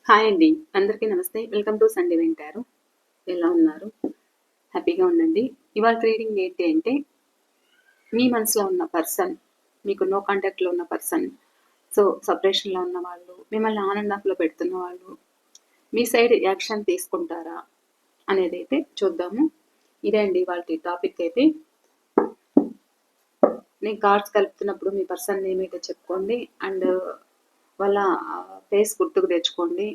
Hi అండి. అందరికీ నమస్తే. వెల్కమ్ టు సండే వింటారు. ఎలా ఉన్నారు? హ్యాపీగా ఉండండి. ఇవాళ రీడింగ్ ఏంటి అంటే, మీ మనసులో ఉన్న పర్సన్, మీకు నో కాంటాక్ట్‌లో ఉన్న పర్సన్, సెపరేషన్‌లో ఉన్న వాళ్ళు, మిమ్మల్ని ఆన్ అండ్ ఆఫ్‌లో పెడుతున్న వాళ్ళు, మీ సైడ్ యాక్షన్ తీసుకుంటారా? అనేదైతే చూద్దాము. ఇదే అండి ఇవాల్టి టాపిక్ అయితే. నేను కార్డ్స్ కలుపుతున్నప్పుడు మీ పర్సన్ నేమ్ అయితే చెప్పుకోండి. అండ్ వాళ్ళ ఫేస్ గుర్తుకు తెచ్చుకోండి.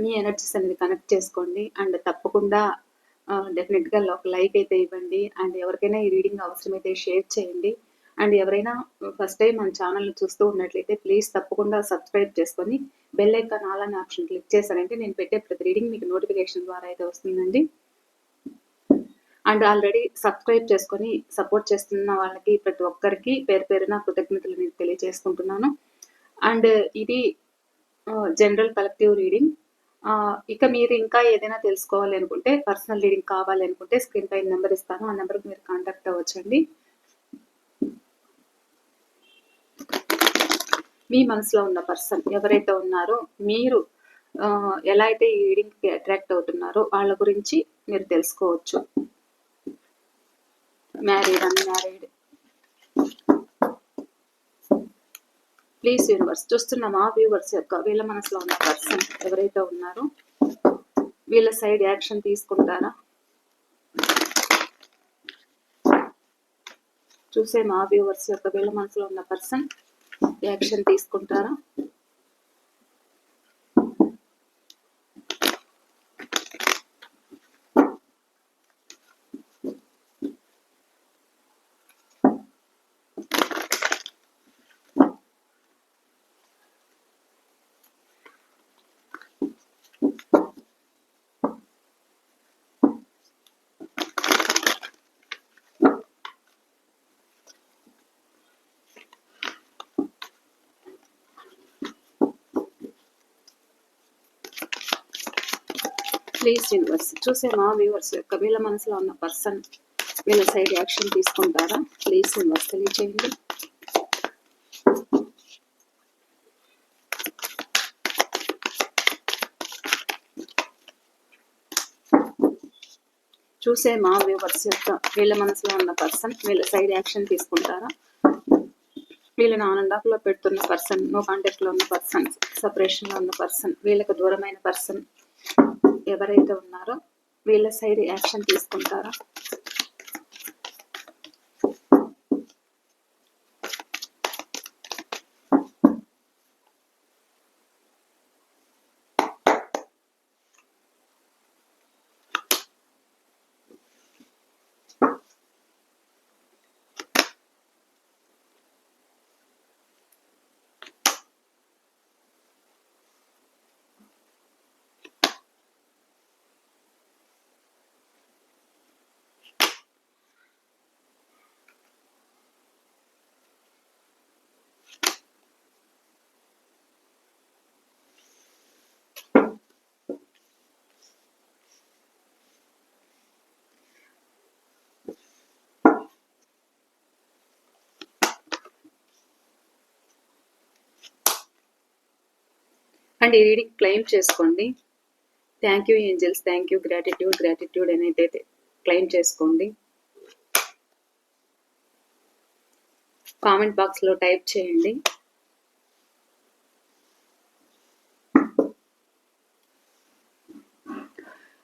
మీ ఎనర్జీస్ అనేది కనెక్ట్ చేసుకోండి. అండ్ తప్పకుండా డెఫినెట్‌గా ఒక లైక్ అయితే ఇవ్వండి. అండ్ ఎవరికైనా ఈ రీడింగ్ అవసరమైతే షేర్ చేయండి. అండ్ ఎవరైనా ఫస్ట్ టైం మన ఛానల్‌ని చూస్తూ ఉన్నట్లయితే ప్లీజ్ తప్పకుండా సబ్స్క్రైబ్ చేసుకొని బెల్ ఐకాన్ ఆల్ అనే ఆప్షన్ క్లిక్ చేశారంటే నేను పెట్టే ప్రతి రీడింగ్ మీకు నోటిఫికేషన్ ద్వారా అయితే వస్తుందండి. అండ్ ఆల్రెడీ సబ్స్క్రైబ్ చేసుకొని సపోర్ట్ చేస్తున్న వాళ్ళకి ప్రతి ఒక్కరికి పేరు పేరున కృతజ్ఞతలు మీకు తెలియజేసుకుంటున్నాను. అండ్ ఇది జనరల్ కలెక్టివ్ రీడింగ్. ఇక మీరు ఇంకా ఏదైనా తెలుసుకోవాలి అనుకుంటే, పర్సనల్ రీడింగ్ కావాలి అనుకుంటే స్క్రీన్ పైన నెంబర్ ఇస్తాను. ఆ నెంబర్కి మీరు కాంటాక్ట్ అవ్వచ్చండి. మీ మనసులో ఉన్న పర్సన్ ఎవరైతే ఉన్నారో, మీరు ఎలా అయితే ఈ రీడింగ్కి అట్రాక్ట్ అవుతున్నారో వాళ్ళ గురించి మీరు తెలుసుకోవచ్చు. Married, unmarried. ప్లీజ్ యూనివర్స్, చూస్తున్న మా వ్యూవర్స్ యొక్క వీళ్ళ మనసులో ఉన్న పర్సన్ ఎవరైతే ఉన్నారో వీళ్ళ సైడ్ యాక్షన్ తీసుకుంటారా? చూసే మా వ్యూవర్స్ యొక్క వీళ్ళ మనసులో ఉన్న పర్సన్ యాక్షన్ తీసుకుంటారా? ప్లీజ్ యూనివర్స్, చూసే మా వ్యూవర్స్ యొక్క వీళ్ళ మనసులో ఉన్న పర్సన్ వీళ్ళ సైడ్ యాక్షన్ తీసుకుంటారా? ప్లీజ్ యూనివర్స్ తెలియచేయండి. చూసే మా వ్యూవర్స్ యొక్క వీళ్ళ మనసులో ఉన్న పర్సన్ వీళ్ళ సైడ్ యాక్షన్ తీసుకుంటారా? వీళ్ళని ఆన్ అండ్ ఆఫ్‌లో పెడుతున్న పర్సన్, నో కాంటాక్ట్‌లో ఉన్న పర్సన్, సెపరేషన్‌లో ఉన్న పర్సన్, వీళ్ళకు దూరమైన పర్సన్ ఎవరైతే ఉన్నారో వీళ్ళ సైడ్ యాక్షన్ తీసుకుంటారా? అండ్ ఈ రీడింగ్ క్లెయిమ్ చేసుకోండి. Thank you angels, thank you, gratitude అనేది క్లెయిమ్ చేసుకోండి. కామెంట్ బాక్స్లో టైప్ చేయండి.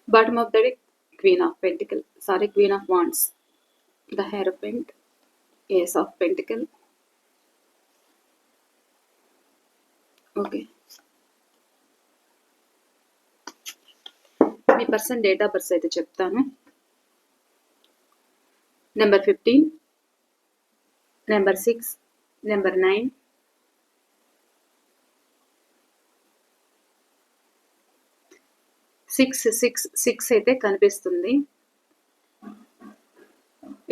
Bottom of the deck queen of wands, the hierophant, ace of pentacle. Okay, మీ పర్సన్ డేట్ ఆఫ్ బర్త్ అయితే చెప్తాను. నెంబర్ 15, నెంబర్ 6, నెంబర్ 9, 666 అయితే కనిపిస్తుంది.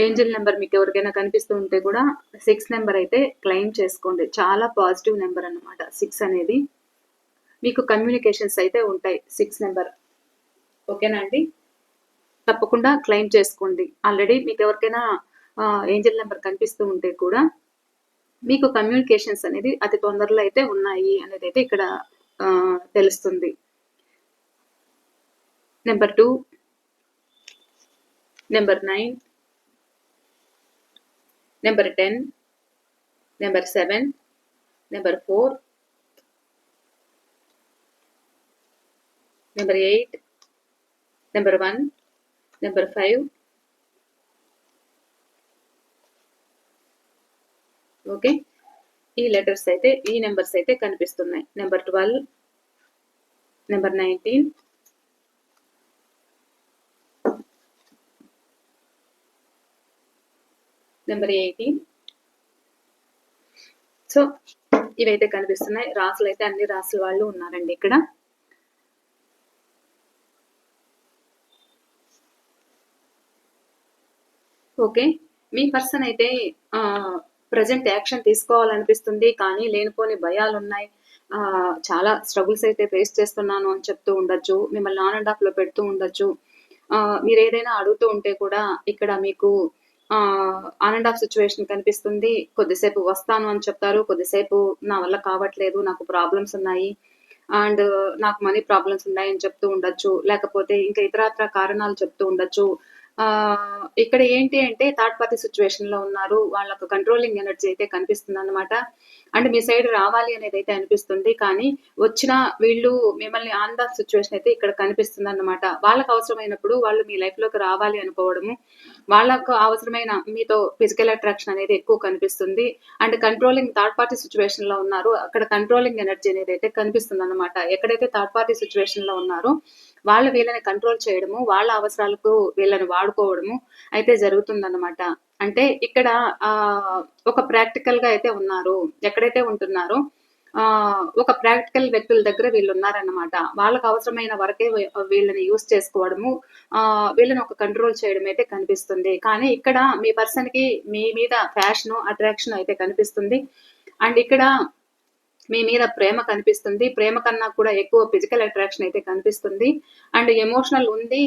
ఏంజల్ నెంబర్ మీకు ఎవరికైనా కనిపిస్తూ ఉంటే కూడా 6 నెంబర్ అయితే క్లెయిమ్ చేసుకోండి. చాలా పాజిటివ్ నెంబర్ అన్నమాట 6 అనేది. మీకు కమ్యూనికేషన్స్ అయితే ఉంటాయి 6 నెంబర్. ఓకేనా అండి? తప్పకుండా క్లెయిమ్ చేసుకోండి. ఆల్రెడీ మీకు ఎవరికైనా ఏంజల్ నెంబర్ కనిపిస్తూ ఉంటే కూడా మీకు కమ్యూనికేషన్స్ అనేది అతి తొందరలో అయితే ఉన్నాయి అనేది అయితే ఇక్కడ తెలుస్తుంది. Number 2, number 9, number 10, number 7, number 4, number 8, number 1, number 5. Okay, ఈ లెటర్స్ అయితే ఈ నెంబర్స్ అయితే కనిపిస్తున్నాయి. Number 12, number 19, number 18. సో ఇవైతే కనిపిస్తున్నాయి. రాసులు అయితే అన్ని రాసుల వాళ్ళు ఉన్నారండి ఇక్కడ. ఓకే, మీ పర్సన్ అయితే ప్రజెంట్ యాక్షన్ తీసుకోవాలనిపిస్తుంది, కానీ లేనిపోని భయాలు ఉన్నాయి. చాలా స్ట్రగుల్స్ అయితే ఫేస్ చేస్తున్నాను అని చెప్తూ ఉండొచ్చు. మిమ్మల్ని ఆన్ అండ్ ఆఫ్ లో పెడుతూ ఉండొచ్చు. మీరు ఏదైనా అడుగుతూ ఉంటే కూడా ఇక్కడ మీకు ఆన్ అండ్ ఆఫ్ సిచ్యువేషన్ కనిపిస్తుంది. కొద్దిసేపు వస్తాను అని చెప్తారు, కొద్దిసేపు నా వల్ల కావట్లేదు, నాకు ప్రాబ్లమ్స్ ఉన్నాయి అండ్ నాకు మనీ ప్రాబ్లమ్స్ ఉన్నాయని చెప్తూ ఉండొచ్చు. లేకపోతే ఇంకా ఇతరత్ర కారణాలు చెప్తూ ఉండొచ్చు. ఇక్కడ ఏంటి అంటే థర్డ్ పార్టీ సిచ్యువేషన్ లో ఉన్నారు. వాళ్ళకు కంట్రోలింగ్ ఎనర్జీ అయితే కనిపిస్తుంది అనమాట. అండ్ మీ సైడ్ రావాలి అనేది అయితే అనిపిస్తుంది, కానీ వచ్చిన వీళ్ళు మిమ్మల్ని ఆన్ ద సిచ్యువేషన్ అయితే ఇక్కడ కనిపిస్తుంది అన్నమాట. వాళ్ళకు అవసరమైనప్పుడు వాళ్ళు మీ లైఫ్ లోకి రావాలి అనుకోవడము, వాళ్ళకు అవసరమైన మీతో ఫిజికల్ అట్రాక్షన్ అనేది ఎక్కువ కనిపిస్తుంది. And controlling third party situation లో ఉన్నారు, అక్కడ కంట్రోలింగ్ ఎనర్జీ అనేది అయితే కనిపిస్తుంది అనమాట. ఎక్కడైతే థర్డ్ పార్టీ సిచ్యువేషన్ లో ఉన్నారో వాళ్ళు వీళ్ళని కంట్రోల్ చేయడము, వాళ్ళ అవసరాలకు వీళ్ళని వాడుకోవడము అయితే జరుగుతుందన్నమాట. అంటే ఇక్కడ ఒక ప్రాక్టికల్ గా అయితే ఉన్నారు. ఎక్కడైతే ఉంటున్నారో ఒక ప్రాక్టికల్ వ్యక్తుల దగ్గర వీళ్ళు ఉన్నారన్నమాట. వాళ్ళకు అవసరమైన వరకే వీళ్ళని యూస్ చేసుకోవడము, వీళ్ళని ఒక కంట్రోల్ చేయడం అయితే కనిపిస్తుంది. కానీ ఇక్కడ మీ పర్సన్ కి మీ మీద ఫ్యాషన్ అట్రాక్షన్ అయితే కనిపిస్తుంది. అండ్ ఇక్కడ మీ మీద ప్రేమ కనిపిస్తుంది. ప్రేమ కన్నా కూడా ఎక్కువ ఫిజికల్ అట్రాక్షన్ అయితే కనిపిస్తుంది. అండ్ ఎమోషనల్ ఉంది.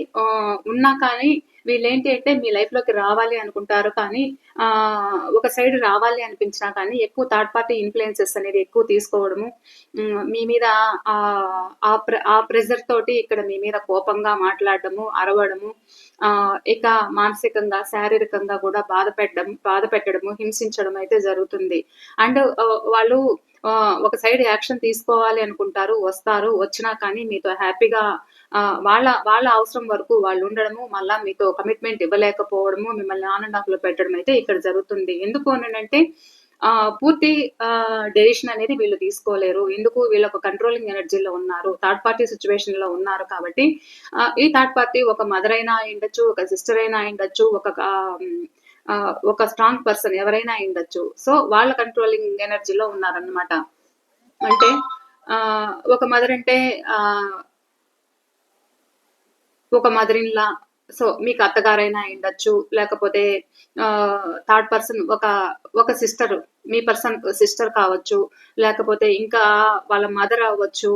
ఉన్నా కానీ వీళ్ళేంటి అంటే మీ లైఫ్ లోకి రావాలి అనుకుంటారు, కానీ ఒక సైడ్ రావాలి అనిపించినా కానీ ఎక్కువ థర్డ్ పార్టీ ఇన్ఫ్లుయెన్సెస్ అనేది ఎక్కువ తీసుకోవడము, మీ మీద ఆ ప్రెజర్ తోటి ఇక్కడ మీ మీద కోపంగా మాట్లాడడము, అరవడము, ఇక మానసికంగా శారీరకంగా కూడా బాధ పెట్టడము, హింసించడం అయితే జరుగుతుంది. అండ్ వాళ్ళు ఒక సైడ్ యాక్షన్ తీసుకోవాలి అనుకుంటారు, వస్తారు, వచ్చినా కానీ మీతో హ్యాపీగా వాళ్ళ అవసరం వరకు వాళ్ళు ఉండడము, మళ్ళా మీతో కమిట్మెంట్ ఇవ్వలేకపోవడము, మిమ్మల్ని ఆన్ అండ్ ఆఫ్ లో పెట్టడం అయితే ఇక్కడ జరుగుతుంది. ఎందుకు అంటే పూర్తి డెసిషన్ అనేది వీళ్ళు తీసుకోలేరు. ఎందుకు? వీళ్ళు ఒక కంట్రోలింగ్ ఎనర్జీలో ఉన్నారు, థర్డ్ పార్టీ సిచ్యువేషన్ లో ఉన్నారు. కాబట్టి ఈ థర్డ్ పార్టీ ఒక మదర్ అయినా అయిండొచ్చు, ఒక సిస్టర్ అయినా అయిండొచ్చు, ఒక స్ట్రాంగ్ పర్సన్ ఎవరైనా అయిండొచ్చు. సో వాళ్ళ కంట్రోలింగ్ ఎనర్జీలో ఉన్నారన్నమాట. అంటే ఒక మదర్ అంటే ఒక మదర్ ఇన్ లా, సో మీకు అత్తగారైనా అయిండొచ్చు, లేకపోతే థర్డ్ పర్సన్ ఒక సిస్టర్, మీ పర్సన్ సిస్టర్ కావచ్చు, లేకపోతే ఇంకా వాళ్ళ మదర్ అవ్వచ్చు.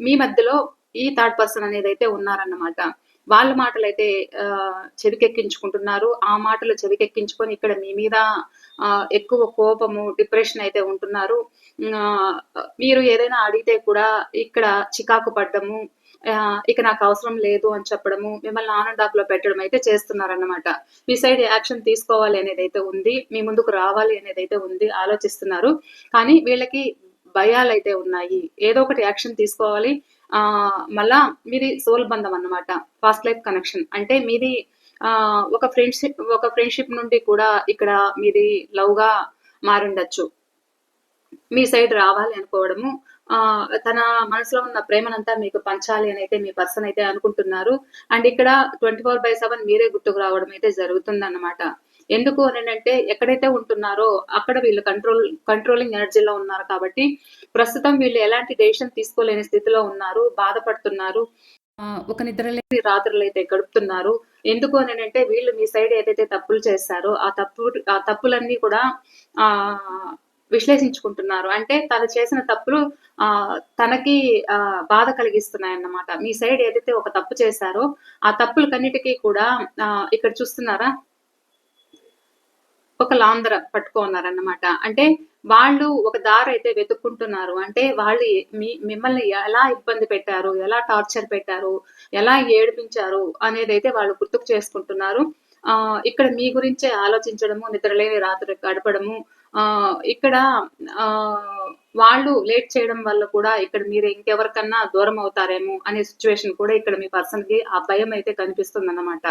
మీ మధ్యలో ఈ థర్డ్ పర్సన్ అనేది అయితే ఉన్నారన్నమాట. వాళ్ళ మాటలైతే చెవికెక్కించుకుంటున్నారు. ఆ మాటలు చెవికెక్కించుకొని ఇక్కడ మీ మీద ఎక్కువ కోపము, డిప్రెషన్ అయితే ఉంటున్నారు. మీరు ఏదైనా అడిగితే కూడా ఇక్కడ చికాకు పడ్డము, ఇక నాకు అవసరం లేదు అని చెప్పడము, మిమ్మల్ని ఆన్ అండ్ ఆఫ్ లో పెట్టడం అయితే చేస్తున్నారన్నమాట. మీ సైడ్ యాక్షన్ తీసుకోవాలి అనేది అయితే ఉంది, మీ ముందుకు రావాలి అనేది అయితే ఉంది, ఆలోచిస్తున్నారు. కానీ వీళ్ళకి భయాలు అయితే ఉన్నాయి. ఏదో ఒకటి యాక్షన్ తీసుకోవాలి. మళ్ళా మీది సోల్ బంధం అన్నమాట, ఫాస్ట్ లైఫ్ కనెక్షన్. అంటే మీది ఒక ఫ్రెండ్షిప్ నుండి కూడా ఇక్కడ మీది లవ్ గా మారిండొచ్చు. మీ సైడ్ రావాలి అనుకోవడము, తన మనసులో ఉన్న ప్రేమనంతా మీకు పంచాలి అని అయితే మీ పర్సన్ అయితే అనుకుంటున్నారు. అండ్ ఇక్కడ 24/7 మీరే గుర్తుకు రావడం అయితే జరుగుతుందన్నమాట. ఎందుకు అంటే ఎక్కడైతే ఉంటున్నారో అక్కడ వీళ్ళు కంట్రోలింగ్ ఎనర్జీలో ఉన్నారు. కాబట్టి ప్రస్తుతం వీళ్ళు ఎలాంటి డెసిషన్ తీసుకోలేని స్థితిలో ఉన్నారు, బాధపడుతున్నారు. ఒక నిద్రలేని రాత్రులు అయితే గడుపుతున్నారు. ఎందుకు అంటే వీళ్ళు మీ సైడ్ ఏదైతే తప్పులు చేశారో ఆ తప్పులన్నీ కూడా విశ్లేషించుకుంటున్నారు. అంటే తను చేసిన తప్పులు తనకి బాధ కలిగిస్తున్నాయన్నమాట. మీ సైడ్ ఏదైతే ఒక తప్పు చేశారో ఆ తప్పులకన్నిటికీ కూడా ఇక్కడ చూస్తున్నారా, ఒక లాందర పట్టుకున్నారన్నమాట. అంటే వాళ్ళు ఒక దారైతే వెతుక్కుంటున్నారు. అంటే వాళ్ళు మిమ్మల్ని ఎలా ఇబ్బంది పెట్టారు, ఎలా టార్చర్ పెట్టారు, ఎలా ఏడిపించారు అనేదైతే వాళ్ళు గుర్తుకు చేసుకుంటున్నారు. ఇక్కడ మీ గురించే ఆలోచించడము, నిద్రలేని రాత్రి గడపడము, ఇక్కడ వాళ్ళు లేట్ చేయడం వల్ల కూడా ఇక్కడ మీరు ఇంకెవరికన్నా దూరం అవుతారేమో అనే సిట్యుయేషన్ కూడా ఇక్కడ మీ పర్సన్‌కి ఆ భయమైతే కనిపిస్తుందన్నమాట.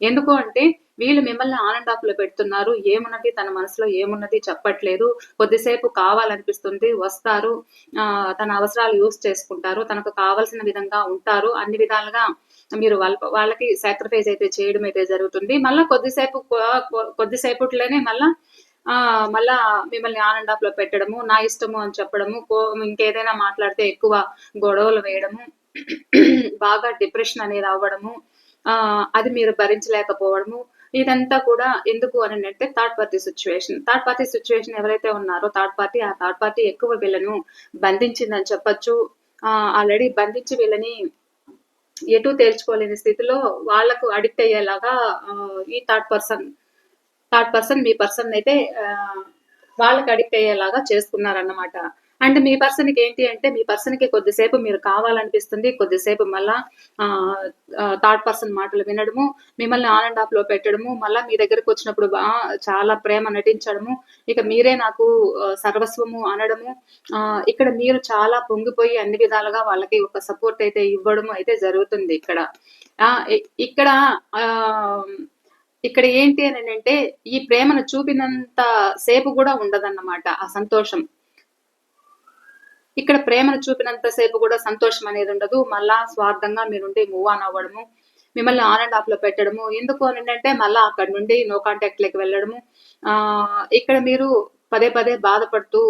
ఎందుకు అంటే వీళ్ళు మిమ్మల్ని ఆన్ అండ్ ఆఫ్‌లో పెడుతున్నారు. ఏమున్నది తన మనసులో ఏమున్నది చెప్పట్లేదు. కొద్దిసేపు కావాలనిపిస్తుంది వస్తారు. తన అవసరాలు యూజ్ చేసుకుంటారు. తనకు కావాల్సిన విధంగా ఉంటారు. అన్ని విధాలుగా మీరు వాళ్ళకి సాక్రిఫైస్ అయితే చేయడం అయితే జరుగుతుంది. మళ్ళా కొద్దిసేపట్లోనే మళ్ళా మిమ్మల్ని ఆన్ అండ్ ఆఫ్‌లో పెట్టడము, నా ఇష్టము అని చెప్పడము, ఇంకేదైనా మాట్లాడితే ఎక్కువ గొడవలు వేయడము, బాగా డిప్రెషన్ అనేది అవ్వడము, అది మీరు భరించలేకపోవడము. ఇదంతా కూడా ఎందుకు అనంటే third party situation. Third party situation ఎవరైతే ఉన్నారో ఆ థర్డ్ పార్టీ ఎక్కువ వీళ్ళను బంధించిందని చెప్పొచ్చు. ఆల్రెడీ బంధించి వీళ్ళని ఎటూ తేల్చుకోలేని స్థితిలో వాళ్ళకు అడిక్ట్ అయ్యేలాగా ఈ థర్డ్ పర్సన్ మీ పర్సన్ అయితే వాళ్ళకి అడిక్ట్ అయ్యేలాగా చేసుకున్నారన్నమాట. అండ్ మీ పర్సన్‌కి ఏంటి అంటే మీ పర్సన్‌కి కొద్దిసేపు మీరు కావాలనిపిస్తుంది. కొద్దిసేపు మళ్ళా థర్డ్ పర్సన్ మాటలు వినడము, మిమ్మల్ని ఆన్ అండ్ ఆఫ్‌లో పెట్టడము, మళ్ళా మీ దగ్గరకొచ్చినప్పుడు చాలా ప్రేమ నటించడము, ఇక మీరే నాకు సర్వస్వము అనడము, ఇక్కడ మీరు చాలా పొంగిపోయి అన్ని విధాలుగా వాళ్ళకి ఒక సపోర్ట్ అయితే ఇవ్వడము అయితే జరుగుతుంది ఇక్కడ. ఆహ్, ఇ ఇక్కడ ఆహ్, ఇక్కడ ఏంటి అనంటే ఈ ప్రేమను చూపినంత సేపు గూడా ఉండదన్నమాట ఆ సంతోషం. ఇక్కడ ప్రేమను చూపినంత సేపు కూడా సంతోషం అనేది ఉండదు. మళ్ళా స్వార్థంగా మీరుండి మూవ్ ఆన్ అవ్వడము, మిమ్మల్ని ఆన్ అండ్ ఆఫ్‌లో పెట్టడము. ఎందుకు అనంటే మళ్ళా అక్కడి నుండి నో కాంటాక్ట్‌లోకి వెళ్ళడము. ఇక్కడ మీరు పదే పదే బాధపడుతూ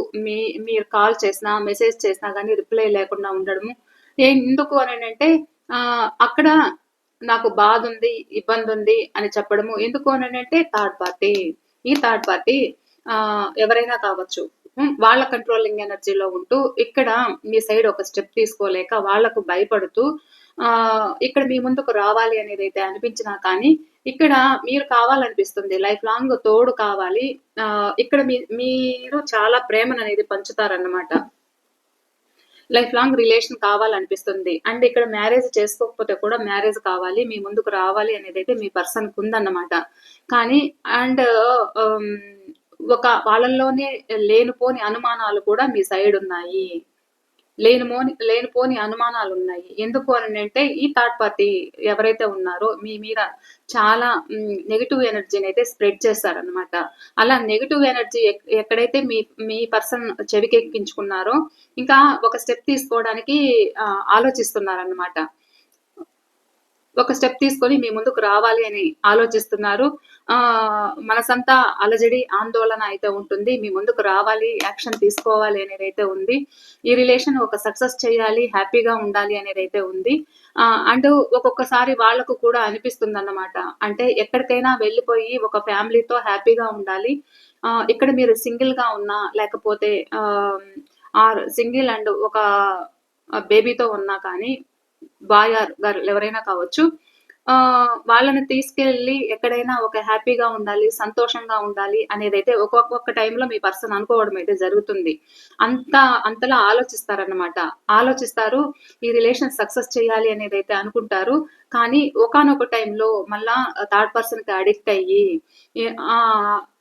మీరు కాల్ చేసినా, మెసేజ్ చేసినా గాని రిప్లై లేకుండా ఉండడము. ఎందుకు అనంటే అక్కడ నాకు బాధుంది, ఇబ్బందుంది అని చెప్పడము. ఎందుకు అనంటే థర్డ్ పార్టీ. ఈ థర్డ్ పార్టీ ఎవరైనా కావచ్చు. వాళ్ళ కంట్రోలింగ్ ఎనర్జీలో ఉంటూ, ఇక్కడ మీ సైడ్ ఒక స్టెప్ తీసుకోలేక వాళ్ళకు భయపడుతూ ఇక్కడ మీ ముందుకు రావాలి అనేదైతే అనిపించినా కానీ, ఇక్కడ మీరు కావాలనిపిస్తుంది. లైఫ్ లాంగ్ తోడు కావాలి. ఇక్కడ మీరు చాలా ప్రేమననేది పంచుతారన్నమాట. లైఫ్ లాంగ్ రిలేషన్ కావాలనిపిస్తుంది. అండ్ ఇక్కడ మ్యారేజ్ చేసుకోకపోతే కూడా మ్యారేజ్ కావాలి. మీ ముందుకు రావాలి అనేదైతే మీ పర్సన్‌కి ఉందన్నమాట. కానీ అండ్ వాళ్ళలోనే లేనిపోని అనుమానాలు కూడా మీ సైడ్ ఉన్నాయి. లేనిపోని అనుమానాలున్నాయి. ఎందుకు అనంటే ఈ థర్డ్ పార్టీ ఎవరైతే ఉన్నారో మీ మీద చాలా నెగెటివ్ ఎనర్జీనైతే స్ప్రెడ్ చేస్తారనమాట. అలా నెగెటివ్ ఎనర్జీ ఎక్కడైతే మీ పర్సన్ చెవికెక్కించుకున్నారో ఇంకా ఒక స్టెప్ తీసుకోవడానికి ఆలోచిస్తున్నారనమాట. ఒక స్టెప్ తీసుకొని మీ ముందుకు రావాలి అని ఆలోచిస్తున్నారు. మనసంతా అలజడి, ఆందోళన అయితే ఉంటుంది. మీ ముందుకు రావాలి, యాక్షన్ తీసుకోవాలి అనేదైతే ఉంది. ఈ రిలేషన్ ఒక సక్సెస్ చేయాలి, హ్యాపీగా ఉండాలి అనేదైతే ఉంది. అండ్ ఒక్కొక్కసారి వాళ్ళకు కూడా అనిపిస్తుందన్నమాట. అంటే ఎక్కడికైనా వెళ్ళిపోయి ఒక ఫ్యామిలీతో హ్యాపీగా ఉండాలి. ఇక్కడ మీరు సింగిల్‌గా ఉన్నా లేకపోతే సింగిల్ అండ్ ఒక బేబీతో ఉన్నా కానీ బాయ్ ఆర్ గర్ల్ ఎవరైనా కావచ్చు. వాళ్ళని తీసుకెళ్ళి ఎక్కడైనా ఒక హ్యాపీగా ఉండాలి, సంతోషంగా ఉండాలి అనేదైతే ఒక్కొక్క టైంలో మీ పర్సన్ అనుకోవడం అయితే జరుగుతుంది. అంతలా ఆలోచిస్తారన్నమాట. ఆలోచిస్తారు. ఈ రిలేషన్ సక్సెస్ చేయాలి అనేదైతే అనుకుంటారు. కానీ ఒకానొక టైంలో మళ్ళా థర్డ్ పర్సన్‌కి అడిక్ట్ అయ్యి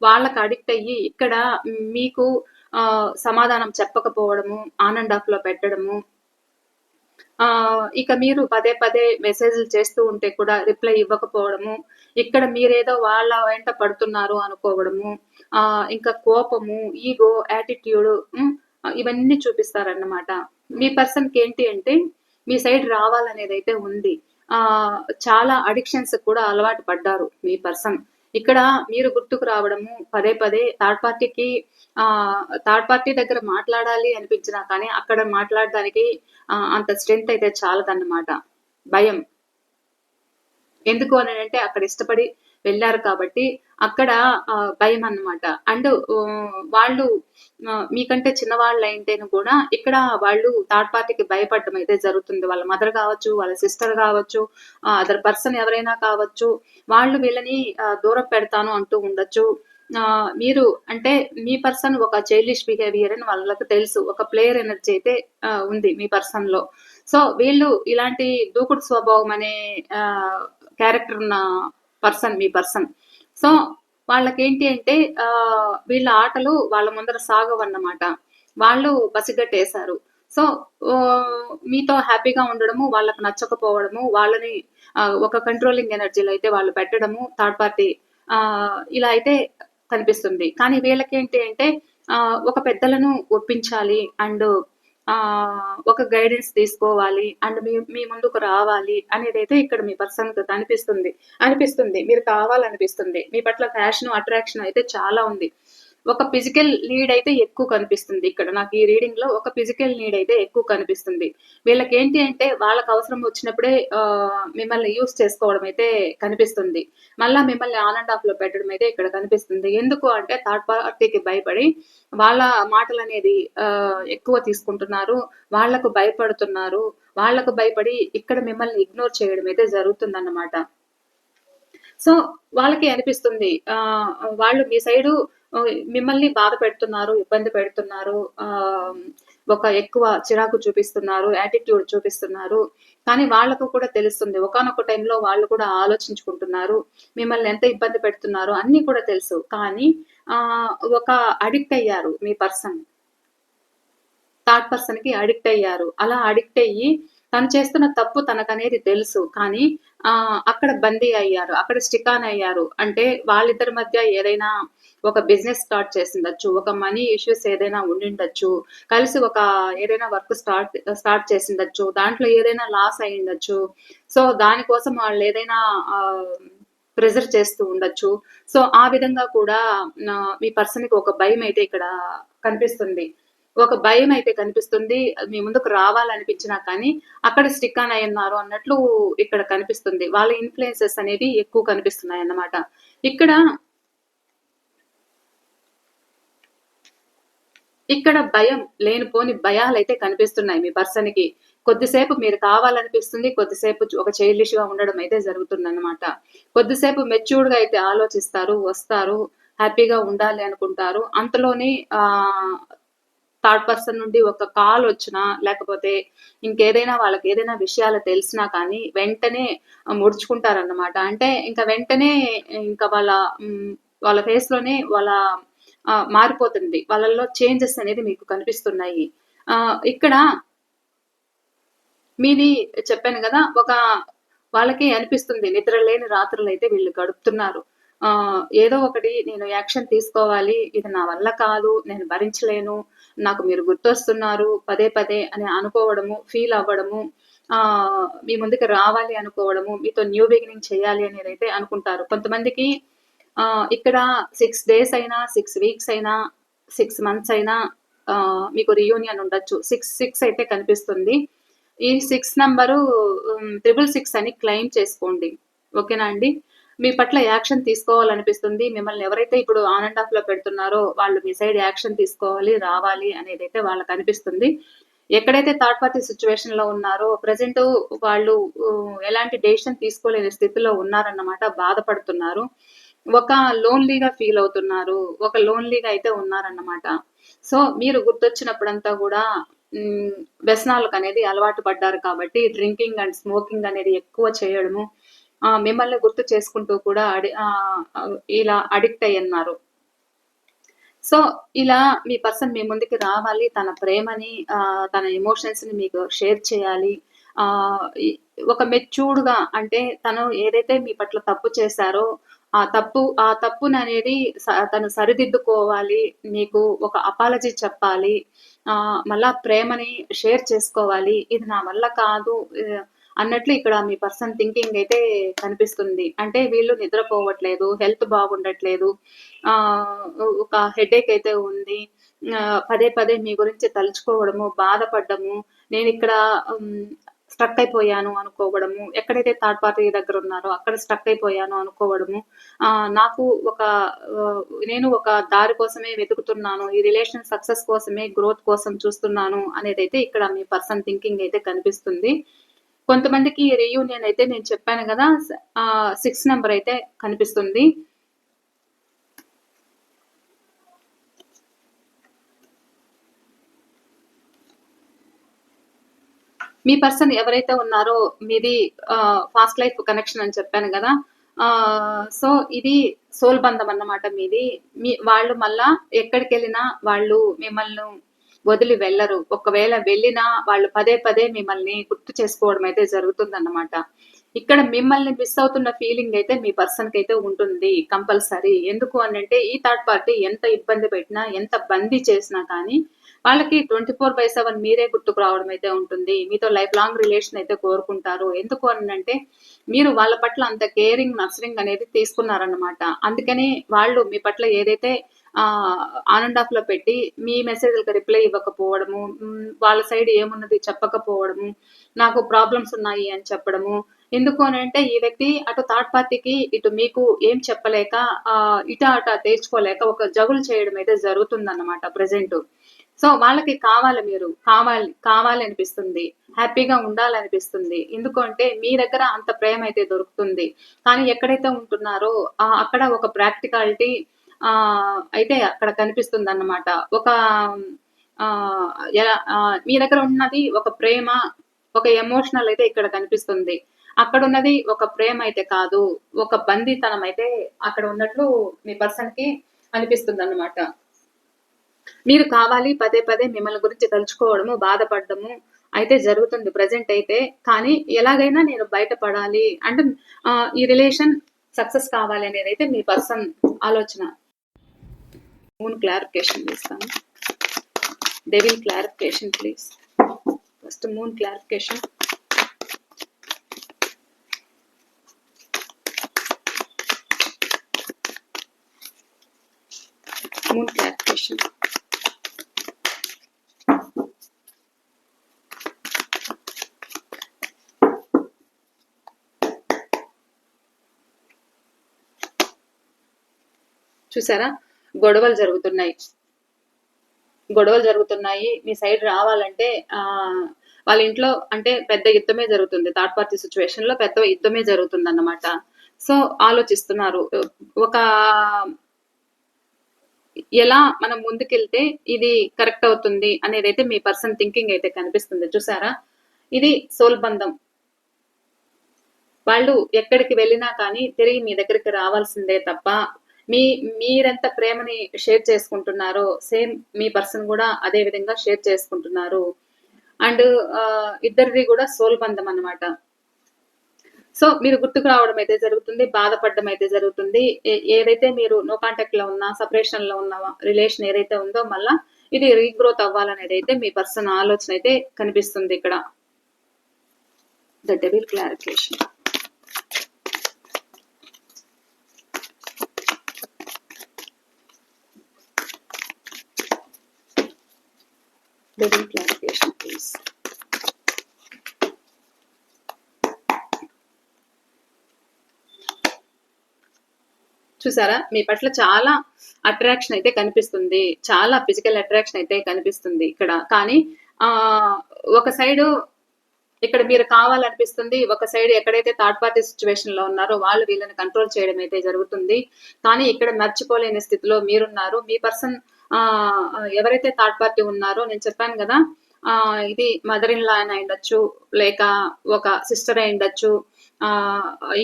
వాళ్ళకి అడిక్ట్ అయ్యి ఇక్కడ మీకు సమాధానం చెప్పకపోవడము, ఆన్ అండ్ ఆఫ్‌లో పెట్టడము, ఇక మీరు పదే పదే మెసేజ్‌లు చేస్తూ ఉంటే కూడా రిప్లై ఇవ్వకపోవడము, ఇక్కడ మీరేదో వాళ్ళ వెంట పడుతున్నారు అనుకోవడము, ఇంకా కోపము, ఈగో, యాటిట్యూడ్ ఇవన్నీ చూపిస్తారన్నమాట. మీ పర్సన్‌కేంటి అంటే మీ సైడ్ రావాలనేదైతే ఉంది. చాలా అడిక్షన్స్ కూడా అలవాటు పడ్డారు మీ పర్సన్. ఇక్కడ మీరు గుర్తుకు రావడము, పదే పదే థర్డ్ పార్టీ దగ్గర మాట్లాడాలి అనిపించినా కానీ అక్కడ మాట్లాడడానికి అంత స్ట్రెంత్ అయితే చాలదన్నమాట. భయం. ఎందుకు అనంటే అక్కడ ఇష్టపడి వెళ్లారు కాబట్టి అక్కడ భయమన్నమాట. అండ్ వాళ్ళు మీకంటే చిన్నవాళ్ళయింటేను కూడా ఇక్కడ వాళ్ళు థర్డ్ పార్టీకి భయపడడం అయితే జరుగుతుంది. వాళ్ళ మదర్ కావచ్చు, వాళ్ళ సిస్టర్ కావచ్చు, అదర్ పర్సన్ ఎవరైనా కావచ్చు. వాళ్ళు వీళ్ళని దూరం పెడతాను అంటూ ఉండొచ్చు. మీరు అంటే మీ పర్సన్ ఒక చైల్డిష్ బిహేవియర్ అని వాళ్ళకి తెలుసు. ఒక ప్లేయర్ ఎనర్జీ అయితే ఉంది మీ పర్సన్‌లో. సో, వీళ్ళు ఇలాంటి దూకుడు స్వభావం అనే ఆహ్, క్యారెక్టర్ ఉన్న పర్సన్ మీ పర్సన్. సో, వాళ్ళకేంటి అంటే వీళ్ళ ఆటలు వాళ్ళ ముందర సాగవన్నమాట. వాళ్ళు పసిగట్టేశారు. సో, మీతో హ్యాపీగా ఉండడము, వాళ్ళకి నచ్చకపోవడము, వాళ్ళని ఒక కంట్రోలింగ్ ఎనర్జీలో అయితే వాళ్ళు పెట్టడము, థర్డ్ పార్టీ ఇలా అయితే కనిపిస్తుంది. కానీ వీళ్ళకేంటి అంటే ఒక పెద్దలను ఒప్పించాలి అండ్ ఒక గైడెన్స్ తీసుకోవాలి అండ్ మీ ముందుకు రావాలి అనేదైతే ఇక్కడ మీ పర్సన్‌కి అనిపిస్తుంది. మీరు కావాలనిపిస్తుంది. మీ పట్ల ఫ్యాషన్, అట్రాక్షన్ అయితే చాలా ఉంది. ఒక ఫిజికల్ నీడ్ అయితే ఎక్కువ కనిపిస్తుంది ఇక్కడ. నాకు ఈ రీడింగ్‌లో ఒక ఫిజికల్ నీడ్ అయితే ఎక్కువ కనిపిస్తుంది. వీళ్ళకేంటి అంటే వాళ్ళకి అవసరం వచ్చినప్పుడే మిమ్మల్ని యూజ్ చేసుకోవడం అయితే కనిపిస్తుంది. మళ్ళా మిమ్మల్ని ఆన్ అండ్ ఆఫ్‌లో పెట్టడం అయితే ఇక్కడ కనిపిస్తుంది. ఎందుకు అంటే థర్డ్ పార్టీకి భయపడి వాళ్ళ మాటలనేది ఎక్కువ తీసుకుంటున్నారు. వాళ్ళకు భయపడుతున్నారు. వాళ్ళకు భయపడి ఇక్కడ మిమ్మల్ని ఇగ్నోర్ చేయడం అయితే జరుగుతుందన్నమాట. సో, వాళ్ళకి అనిపిస్తుంది. వాళ్ళు మీ సైడు మిమ్మల్ని బాధ పెడుతున్నారు, ఇబ్బంది పెడుతున్నారు. ఒక ఎక్కువ చిరాకు చూపిస్తున్నారు, యాటిట్యూడ్ చూపిస్తున్నారు. కానీ వాళ్ళకు కూడా తెలుస్తుంది. ఒకానొక టైంలో వాళ్ళు కూడా ఆలోచించుకుంటున్నారు. మిమ్మల్ని ఎంత ఇబ్బంది పెడుతున్నారో అన్నీ కూడా తెలుసు. కానీ ఆహ్, ఒక అడిక్ట్ అయ్యారు మీ పర్సన్. థర్డ్ పర్సన్‌కి అడిక్ట్ అయ్యారు. అలా అడిక్ట్ అయ్యి తను చేస్తున్న తప్పు తనకనేది తెలుసు. కానీ అక్కడ బందీ అయ్యారు. అక్కడ స్టిక్ ఆన్ అయ్యారు. అంటే వాళ్ళిద్దరి మధ్య ఏదైనా ఒక బిజినెస్ స్టార్ట్ చేసుండొచ్చు. ఒక మనీ ఇష్యూస్ ఏదైనా ఉండిండొచ్చు. కలిసి ఒక ఏదైనా వర్క్ స్టార్ట్ చేసుండొచ్చు. దాంట్లో ఏదైనా లాస్ అయ్యుండొచ్చు. సో, దానికోసం వాళ్ళేదైనా ఆహ్, ప్రెజర్ చేస్తూ ఉండొచ్చు. సో, ఆ విధంగా కూడా మీ పర్సన్‌కి ఒక భయమైతే ఇక్కడ కనిపిస్తుంది. ఒక భయమైతే కనిపిస్తుంది. మీ ముందుకు రావాలనిపించినా కానీ, అక్కడ స్టిక్ ఆన్ అయ్యున్నారు అన్నట్లు ఇక్కడ కనిపిస్తుంది. వాళ్ళ ఇన్‌ఫ్లుయెన్సెస్ అనేవి ఎక్కువ కనిపిస్తున్నాయన్నమాట. ఇక్కడ ఇక్కడ భయం, లేనిపోని భయాలైతే కనిపిస్తున్నాయి మీ పర్సన్‌కి. కొద్దిసేపు మీరు కావాలనిపిస్తుంది. కొద్దిసేపు ఒక చైల్డిష్‌గా ఉండడం అయితే జరుగుతుందన్నమాట. కొద్దిసేపు మెచ్యూర్డ్‌గా అయితే ఆలోచిస్తారు, వస్తారు, హ్యాపీగా ఉండాలి అనుకుంటారు. అంతలోనే థర్డ్ పర్సన్ నుండి ఒక కాల్ వచ్చినా, లేకపోతే ఇంకేదైనా వాళ్ళకేదైనా విషయాలు తెలిసినా కానీ, వెంటనే ముడుచుకుంటారన్నమాట. అంటే ఇంక వెంటనే ఇంక వాళ్ళ ఫేస్‌లోనే మారిపోతుంది. వాళ్ళలో చేంజెస్ అనేది మీకు కనిపిస్తున్నాయి. ఇక్కడ మీది చెప్పాను గదా! వాళ్ళకి అనిపిస్తుంది నిద్ర లేని రాత్రులైతే వీళ్ళు గడుపుతున్నారు. ఏదో ఒకటి నేను యాక్షన్ తీసుకోవాలి. ఇది నా వల్ల కాదు. నేను భరించలేను. నాకు మీరు గుర్తొస్తున్నారు పదే పదే అని అనుకోవడము, ఫీల్ అవ్వడము, మీ ముందుకు రావాలి అనుకోవడము, మీతో న్యూ బిగినింగ్ చేయాలి అనేదైతే అనుకుంటారు. కొంతమందికి ఇక్కడ 6 డేస్ అయినా, 6 వీక్స్ అయినా, 6 మంత్స్ అయినా మీకు రియూనియన్ ఉండొచ్చు. 6 అయితే కనిపిస్తుంది. ఈ 6 నంబరు 666 అని క్లెయిమ్ చేసుకోండి. ఓకేనా అండి? మీ పట్ల యాక్షన్ తీసుకోవాలనిపిస్తుంది. మిమ్మల్ని ఎవరైతే ఇప్పుడు ఆన్ అండ్ ఆఫ్‌లో పెడుతున్నారో వాళ్ళు మీ సైడ్ యాక్షన్ తీసుకోవాలి, రావాలి అనేదైతే వాళ్ళకనిపిస్తుంది. ఎక్కడైతే థర్డ్ పార్టీ సిట్యుయేషన్‌లో ఉన్నారో ప్రెజెంటు వాళ్ళు ఎలాంటి డెసిషన్ తీసుకోలేని స్థితిలో ఉన్నారన్నమాట. బాధపడుతున్నారు. ఒక లోన్‌లీగా ఫీల్ అవుతున్నారు. ఒక లోన్‌లీగా అయితే ఉన్నారన్నమాట. సో, మీరు గుర్తొచ్చినప్పుడంతా గూడా వ్యసనాలకనేది అలవాటు పడ్డారు కాబట్టి డ్రింకింగ్ అండ్ స్మోకింగ్ అనేది ఎక్కువ చేయడము, మిమ్మల్ని గుర్తు చేసుకుంటూ కూడా ఇలా అడిక్ట్ అయ్యున్నారు. సో, ఇలా మీ పర్సన్ మీ ముందుకి రావాలి. తన ప్రేమని తన ఎమోషన్స్‌ని మీకు షేర్ చేయాలి. ఆహ్, ఈ ఒక మెచ్యూర్డ్‌గా అంటే తను ఏదైతే మీ పట్ల తప్పు చేశారో, ఆ తప్పుననేది తను సరిదిద్దుకోవాలి. మీకు ఒక అపాలజీ చెప్పాలి. మళ్ళా ప్రేమని షేర్ చేసుకోవాలి. ఇది నా వల్ల కాదు అన్నట్లు ఇక్కడ మీ పర్సన్ థింకింగ్ అయితే కనిపిస్తుంది. అంటే వీళ్ళు నిద్రపోవట్లేదు, హెల్త్ బాగుండట్లేదు. ఒక హెడేక్ అయితే ఉంది. పదే పదే మీ గురించి తలుచుకోవడము, బాధపడ్డము, నేనిక్కడ హ్మ్, స్ట్రక్ అయిపోయాను అనుకోవడము, ఎక్కడైతే థర్డ్ పార్టీ దగ్గర ఉన్నారో అక్కడ స్ట్రక్ అయిపోయాను అనుకోవడము, నాకు ఆహ్, నేను ఒక దారి కోసమే వెతుకుతున్నాను. ఈ రిలేషన్ సక్సెస్ కోసమే, గ్రోత్ కోసం చూస్తున్నాను అనేదైతే ఇక్కడ మీ పర్సన్ థింకింగ్ అయితే కనిపిస్తుంది. కొంతమందికి రీయూనియన్ అయితే నేను చెప్పాను గదా! 6 నంబర్ అయితే కనిపిస్తుంది. మీ పర్సన్ ఎవరైతే ఉన్నారో మీది ఫాస్ట్ లైఫ్ కనెక్షన్ అని చెప్పాను కదా. సో ఇది సోల్ బంధం అన్నమాట మీది. వాళ్ళు మళ్ళా ఎక్కడికెళ్ళినా వాళ్ళు మిమ్మల్ని వదిలి వెళ్ళరు. ఒకవేళ వెళ్ళినా వాళ్ళు పదే పదే మిమ్మల్ని గుర్తు చేసుకోవడం అయితే జరుగుతుందన్నమాట. ఇక్కడ మిమ్మల్ని మిస్ అవుతున్న ఫీలింగ్ అయితే మీ పర్సన్ కైతే ఉంటుంది కంపల్సరీ. ఎందుకు అనంటే ఈ థర్డ్ పార్టీ ఎంత ఇబ్బంది పెట్టినా, ఎంత బందీ చేసినా కానీ వాళ్ళకి 24/7 మీరే గుర్తుకు రావడం అయితే ఉంటుంది. మీతో లైఫ్ లాంగ్ రిలేషన్ అయితే కోరుకుంటారు. ఎందుకు అనంటే మీరు వాళ్ళ పట్ల అంత కేరింగ్, నర్సరింగ్ అనేది తీసుకున్నారన్నమాట. అందుకని వాళ్ళు మీ పట్ల ఏదైతే ఆన్ అండ్ ఆఫ్ లో పెట్టి మీ మెసేజ్‌లకి రిప్లై ఇవ్వకపోవడము, వాళ్ళ సైడ్ ఏమున్నది చెప్పకపోవడము, నాకు ప్రాబ్లమ్స్ ఉన్నాయి అని చెప్పడము. ఎందుకు అనంటే ఈ వ్యక్తి అటు థర్డ్ పార్టీకి, ఇటు మీకు ఏం చెప్పలేక ఇటా అటా తేల్చుకోలేక ఒక జగులు చేయడం అయితే జరుగుతుందన్నమాట ప్రెజెంటు. సో వాళ్ళకి కావాలి మీరు. కావాలి అనిపిస్తుంది. హ్యాపీగా ఉండాలనిపిస్తుంది. ఎందుకు అంటే మీ దగ్గర అంత ప్రేమ అయితే దొరుకుతుంది. కానీ ఎక్కడైతే ఉంటున్నారో అక్కడ ఒక ప్రాక్టికాలిటీ అయితే అక్కడ కనిపిస్తుందన్నమాట. ఒక ఎలా మీ దగ్గర ఉన్నది ఒక ప్రేమ, ఒక ఎమోషనల్ అయితే ఇక్కడ కనిపిస్తుంది. అక్కడున్నది ఒక ప్రేమ అయితే కాదు. ఒక బందీతనం అయితే అక్కడ ఉన్నట్లు మీ పర్సన్‌కి అనిపిస్తుందన్నమాట. మీరు కావాలి పదే పదే మిమ్మల్ని గురించి తలుచుకోవడము, బాధపడడము అయితే జరుగుతుంది ప్రెజెంట్ అయితే. కానీ ఎలాగైనా నేను బయటపడాలి అంటే ఈ రిలేషన్ సక్సెస్ కావాలి అనేదైతే మీ పర్సన్ ఆలోచన. మూన్ క్లారిఫికేషన్ ఇస్తాను. Devil clarification please. First moon clarification. Moon clarification. చూసారా, గొడవలు జరుగుతున్నాయి. మీ సైడ్ రావాలంటే వాళ్ళ ఇంట్లో అంటే పెద్ద యుద్ధమే జరుగుతుంది. థర్డ్ పార్టీ సిచ్యువేషన్ లో పెద్ద యుద్ధమే జరుగుతుంది అన్నమాట. సో ఆలోచిస్తున్నారు ఒక ఎలా మనం ముందుకెళ్తే ఇది కరెక్ట్ అవుతుంది అనేదైతే మీ పర్సన్ థింకింగ్ అయితే కనిపిస్తుంది. చూసారా, ఇది సోల్ బంధం. వాళ్ళు ఎక్కడికి వెళ్ళినా కానీ తిరిగి మీ దగ్గరికి రావాల్సిందే తప్ప మీరెంత ప్రేమని షేర్ చేసుకుంటున్నారో సేమ్ మీ పర్సన్ కూడా అదే విధంగా షేర్ చేసుకుంటున్నారు. అండ్ ఇద్దరిది కూడా సోల్ బంధం అన్నమాట. సో మీరు గుర్తుకు రావడం అయితే జరుగుతుంది, బాధపడడం అయితే జరుగుతుంది. ఏదైతే మీరు నో కాంటాక్ట్ లో ఉన్న, సెపరేషన్ లో ఉన్న రిలేషన్ ఏదైతే ఉందో మళ్ళా ఇది రీగ్రోత్ అవ్వాలనేది అయితే మీ పర్సన్ ఆలోచన అయితే కనిపిస్తుంది ఇక్కడ. The devil clarification. Devil clarification, please. చూసారా, మీ పట్ల చాలా అట్రాక్షన్ అయితే కనిపిస్తుంది. చాలా ఫిజికల్ అట్రాక్షన్ అయితే కనిపిస్తుంది ఇక్కడ. కానీ ఒక సైడు ఇక్కడ మీరు కావాలనిపిస్తుంది. ఒక సైడ్ ఎక్కడైతే థర్డ్ పార్టీ సిచ్యువేషన్ లో ఉన్నారో వాళ్ళు వీళ్ళని కంట్రోల్ చేయడం అయితే జరుగుతుంది. కానీ ఇక్కడ మర్చిపోలేని స్థితిలో మీరున్నారు. మీ పర్సన్ ఎవరైతే థర్డ్ పార్టీ ఉన్నారో నేను చెప్పాను కదా, ఇది మదర్ ఇన్ లా అయినా ఉండొచ్చు, లేక ఒక సిస్టర్ అయి ఉండొచ్చు,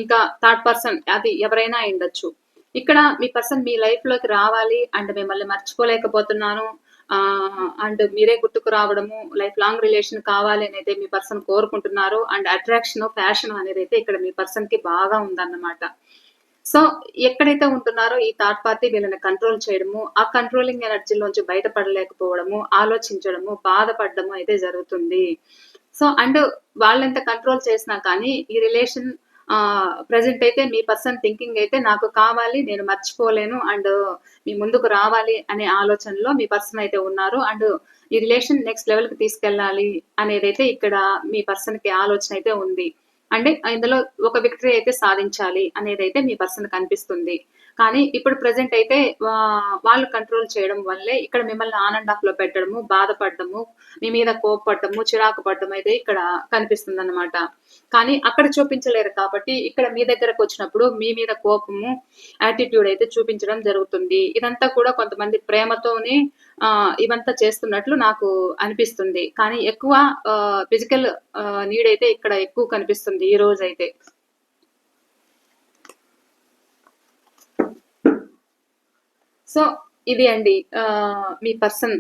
ఇంకా థర్డ్ పర్సన్ అది ఎవరైనా ఉండొచ్చు. ఇక్కడ మీ పర్సన్ మీ లైఫ్ లోకి రావాలి అండ్ మిమ్మల్ని మర్చిపోలేకపోతున్నాను అండ్ మీరే గుర్తుకు రావడము, లైఫ్ లాంగ్ రిలేషన్ కావాలి అని అయితే మీ పర్సన్ కోరుకుంటున్నారు. అండ్ అట్రాక్షన్, ఫ్యాషన్ అనేది అయితే ఇక్కడ మీ పర్సన్ కి బాగా ఉందన్నమాట. సో ఎక్కడైతే ఉంటున్నారో ఈ థర్డ్ పార్టీ వీళ్ళని కంట్రోల్ చేయడము, ఆ కంట్రోలింగ్ ఎనర్జీలోంచి బయటపడలేకపోవడము, ఆలోచించడము, బాధపడము అయితే జరుగుతుంది. సో అండ్ వాళ్ళెంత కంట్రోల్ చేసినా కానీ ఈ రిలేషన్ ప్రెజెంట్ అయితే మీ పర్సన్ థింకింగ్ అయితే నాకు కావాలి, నేను మర్చిపోలేను అండ్ మీ ముందుకు రావాలి అనే ఆలోచనలో మీ పర్సన్ అయితే ఉన్నారు. అండ్ ఈ రిలేషన్ నెక్స్ట్ లెవెల్ కి తీసుకెళ్ళాలి అనేదైతే ఇక్కడ మీ పర్సన్ కి ఆలోచన అయితే ఉంది. అంటే ఇందులో ఒక విక్టరీ అయితే సాధించాలి అనేది అయితే మీ పర్సన్ కనిపిస్తుంది. కానీ ఇప్పుడు ప్రెజెంట్ అయితే వాళ్ళు కంట్రోల్ చేయడం వల్లే ఇక్కడ మిమ్మల్ని ఆన్ అండ్ ఆఫ్ లో పెట్టడము, బాధపడడము, మీ మీద కోపపడడము, చిరాకు పడడం అయితే ఇక్కడ కనిపిస్తుందన్నమాట. కానీ అక్కడ చూపించలేరు కాబట్టి ఇక్కడ మీ దగ్గరకు వచ్చినప్పుడు మీ మీద కోపము, యాటిట్యూడ్ అయితే చూపించడం జరుగుతుంది. ఇదంతా కూడా కొంతమంది ప్రేమతోనే ఇవంతా చేస్తున్నట్లు నాకు అనిపిస్తుంది. కానీ ఎక్కువ ఫిజికల్ నీడ్ అయితే ఇక్కడ ఎక్కువ కనిపిస్తుంది ఈ రోజైతే. సో ఇది అండి మీ పర్సన్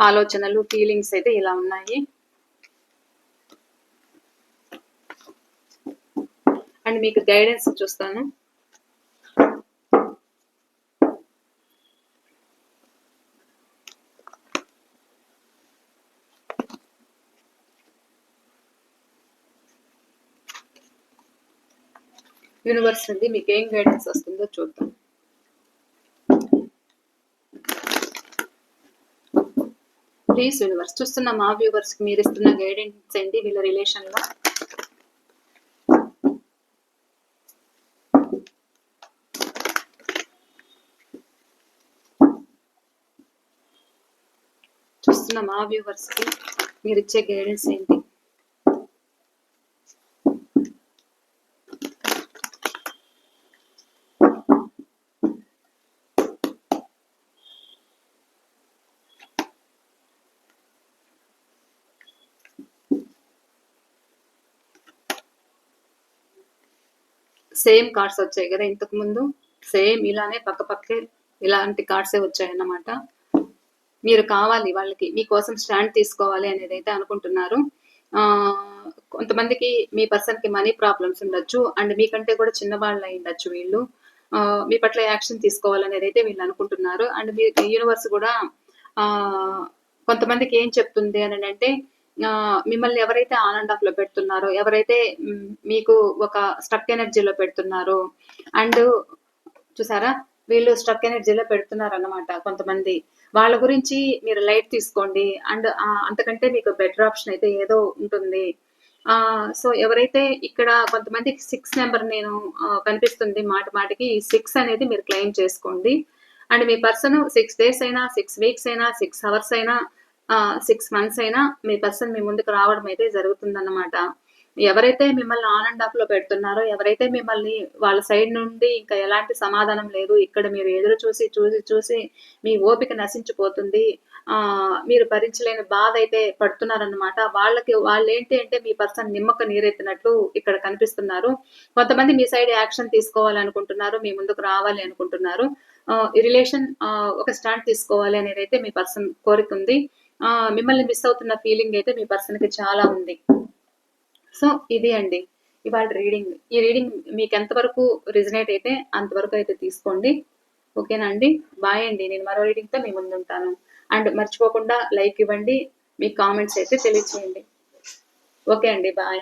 ఆలోచనలు, ఫీలింగ్స్ అయితే ఇలా ఉన్నాయి. అండ్ మీకు గైడెన్స్ చూస్తాను. యూనివర్స్ నుండి మీకు ఏం గైడెన్స్ వస్తుందో చూద్దాం. ప్లీజ్ యూనివర్స్, చూస్తున్న మా వ్యూవర్స్ కి మీరు ఇస్తున్న గైడెన్స్ ఏంటి వీళ్ళ రిలేషన్ లో? చూస్తున్న మా వ్యూవర్స్ కి మీరు ఇచ్చే గైడెన్స్ ఏంటి? సేమ్ కార్డ్స్ వచ్చాయి కదా ఇంతకు ముందు, సేమ్ ఇలానే పక్కపక్కే ఇలాంటి కార్డ్సే వచ్చాయి అన్నమాట. మీరు కావాలి వాళ్ళకి, మీకోసం స్టాండ్ తీసుకోవాలి అనేది అయితే అనుకుంటున్నారు. కొంతమందికి మీ పర్సన్ కి మనీ ప్రాబ్లమ్స్ ఉండొచ్చు, అండ్ మీకంటే కూడా చిన్నవాళ్ళు అయి ఉండొచ్చు వీళ్ళు. మీ పట్ల యాక్షన్ తీసుకోవాలనేది అయితే వీళ్ళు అనుకుంటున్నారు. అండ్ మీ యూనివర్స్ కూడా కొంతమందికి ఏం చెప్తుంది అని అంటే, మిమ్మల్ని ఎవరైతే ఆన్ అండ్ ఆఫ్ లో పెడుతున్నారో, ఎవరైతే మీకు ఒక స్ట్రక్ ఎనర్జీలో పెడుతున్నారో, అండ్ చూసారా వీళ్ళు స్ట్రక్ ఎనర్జీలో పెడుతున్నారు అన్నమాట కొంతమంది. వాళ్ళ గురించి మీరు లైట్ తీసుకోండి. అండ్ అంతకంటే మీకు బెటర్ ఆప్షన్ అయితే ఏదో ఉంటుంది. సో ఎవరైతే ఇక్కడ కొంతమందికి 6 నెంబర్ నేను కనిపిస్తుంది మాటికి. ఈ 6 అనేది మీరు క్లెయిమ్ చేసుకోండి. అండ్ మీ పర్సన్ 6 డేస్ అయినా, 6 వీక్స్ అయినా, 6 అవర్స్ అయినా, 6 మంత్స్ అయినా మీ పర్సన్ మీ ముందుకు రావడం అయితే జరుగుతుందన్నమాట. ఎవరైతే మిమ్మల్ని ఆన్ అండ్ ఆఫ్ లో పెడుతున్నారో, ఎవరైతే మిమ్మల్ని వాళ్ళ సైడ్ నుండి ఇంకా ఎలాంటి సమాధానం లేదు, ఇక్కడ మీరు ఎదురు చూసి మీ ఓపిక నశించిపోతుంది, మీరు భరించలేని బాధ అయితే పడుతున్నారన్నమాట. వాళ్ళు ఏంటి అంటే మీ పర్సన్ నిమ్మక నీరెత్తినట్లు ఇక్కడ కనిపిస్తున్నారు. కొంతమంది మీ సైడ్ యాక్షన్ తీసుకోవాలనుకుంటున్నారు, మీ ముందుకు రావాలి అనుకుంటున్నారు. ఈ రిలేషన్ ఒక స్టాండ్ తీసుకోవాలి అనేది అయితే మీ పర్సన్ కోరిక ఉంది. మిమ్మల్ని మిస్ అవుతున్న ఫీలింగ్ అయితే మీ పర్సన్ కి చాలా ఉంది. సో ఇది అండి ఇవాళ రీడింగ్. ఈ రీడింగ్ మీకు ఎంతవరకు రిజనేట్ అయితే అంతవరకు అయితే తీసుకోండి. ఓకేనా అండి? బాయ్ అండి. నేను మరో రీడింగ్తో మీ ముందు ఉంటాను. అండ్ మర్చిపోకుండా లైక్ ఇవ్వండి, మీ కామెంట్స్ అయితే తెలియచేయండి. ఓకే అండి, బాయ్.